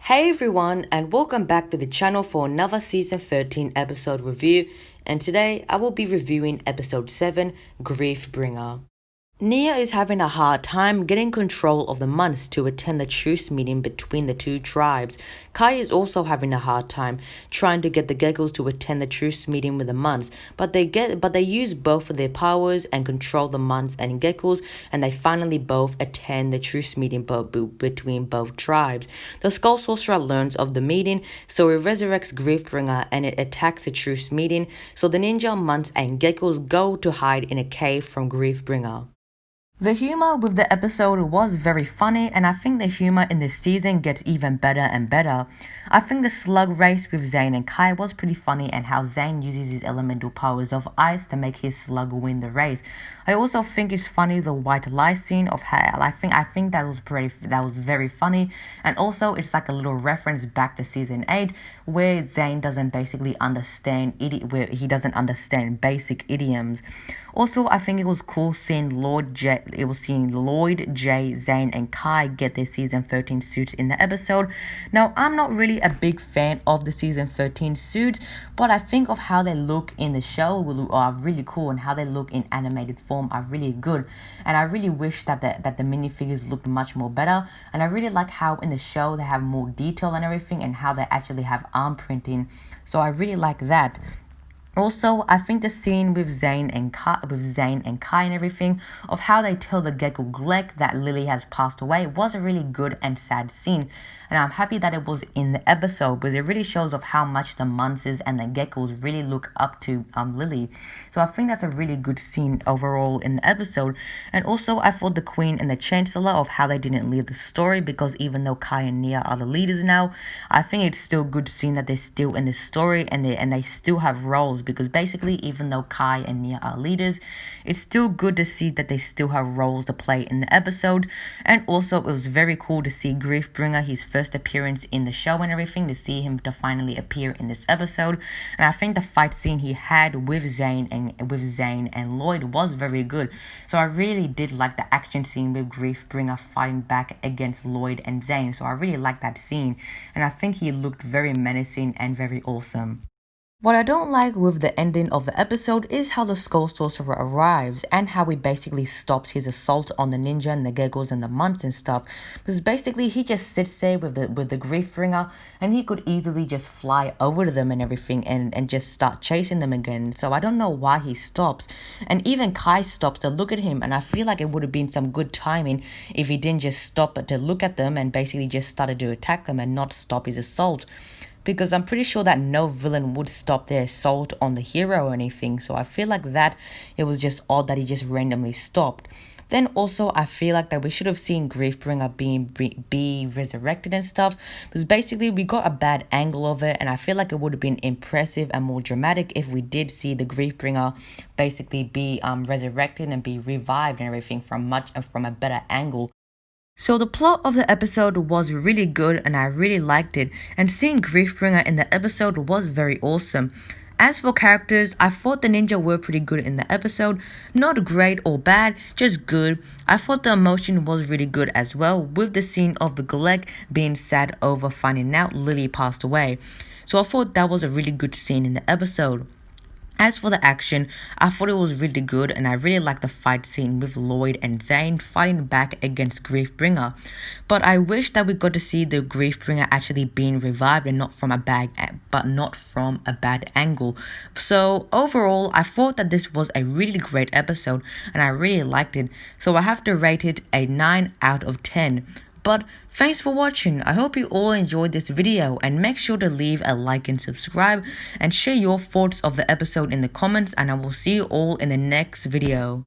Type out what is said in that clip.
Hey everyone, and welcome back to the channel for another season 13 episode review. And today I will be reviewing episode 7, Grief Bringer. Nia is having a hard time getting control of the months to attend the truce meeting between the two tribes. Kai is also having a hard time trying to get the Geckos to attend the truce meeting with the months, but they use both of their powers and control the months and Geckos, and they finally both attend the truce meeting between both tribes. The Skull Sorcerer learns of the meeting, so it resurrects Griefbringer and it attacks the truce meeting, so the ninja, months and Geckos go to hide in a cave from Griefbringer. The humor with the episode was very funny, and I think the humor in this season gets even better and better. I think the slug race with Zane and Kai was pretty funny, and how Zane uses his elemental powers of ice to make his slug win the race. I also think it's funny the white lie scene of how I think that was very funny, and also it's like a little reference back to season 8 where Zane doesn't basically understand where he doesn't understand basic idioms. Also, I think it was cool seeing Lloyd, Jay, Zane, and Kai get their season 13 suits in the episode. Now, I'm not really a big fan of the season 13 suits, but I think of how they look in the show are really cool, and how they look in animated form are really good. And I really wish that the minifigures looked much more better. And I really like how in the show they have more detail and everything, and how they actually have arm printing. So I really like that. Also, I think the scene with Zane and Kai and everything, of how they tell the Gecko Gleck that Lily has passed away, was a really good and sad scene. And I'm happy that it was in the episode, because it really shows of how much the Munces and the Geckos really look up to Lily. So I think that's a really good scene overall in the episode. And also, I thought the Queen and the Chancellor of how they didn't lead the story, because even though Kai and Nia are the leaders now, I think it's still good seeing that they're still in the story, and they still have roles. Because basically, even though Kai and Nia are leaders, it's still good to see that they still have roles to play in the episode. And also, it was very cool to see Griefbringer, his first appearance in the show and everything, to see him to finally appear in this episode. And I think the fight scene he had with Zane and Lloyd was very good. So I really did like the action scene with Griefbringer fighting back against Lloyd and Zane. So I really liked that scene, and I think he looked very menacing and very awesome. What I don't like with the ending of the episode is how the Skull Sorcerer arrives, and how he basically stops his assault on the ninja and the Geckos and the months and stuff. Because basically he just sits there with the Griefbringer, and he could easily just fly over to them and everything and just start chasing them again. So I don't know why he stops. And even Kai stops to look at him, and I feel like it would have been some good timing if he didn't just stop to look at them and basically just started to attack them and not stop his assault. Because I'm pretty sure that no villain would stop their assault on the hero or anything. So I feel like that it was just odd that he just randomly stopped. Then also, I feel like that we should have seen Griefbringer be resurrected and stuff. Because basically, we got a bad angle of it. And I feel like it would have been impressive and more dramatic if we did see the Griefbringer basically be resurrected and be revived and everything from a better angle. So the plot of the episode was really good, and I really liked it, and seeing Griefbringer in the episode was very awesome. As for characters, I thought the ninja were pretty good in the episode. Not great or bad, just good. I thought the emotion was really good as well, with the scene of the Gleck being sad over finding out Lily passed away. So I thought that was a really good scene in the episode. As for the action, I thought it was really good, and I really liked the fight scene with Lloyd and Zane fighting back against Griefbringer. But I wish that we got to see the Griefbringer actually being revived, and not from a bad angle. So overall, I thought that this was a really great episode, and I really liked it. So I have to rate it a 9 out of 10. But thanks for watching. I hope you all enjoyed this video, and make sure to leave a like and subscribe, and share your thoughts of the episode in the comments, and I will see you all in the next video.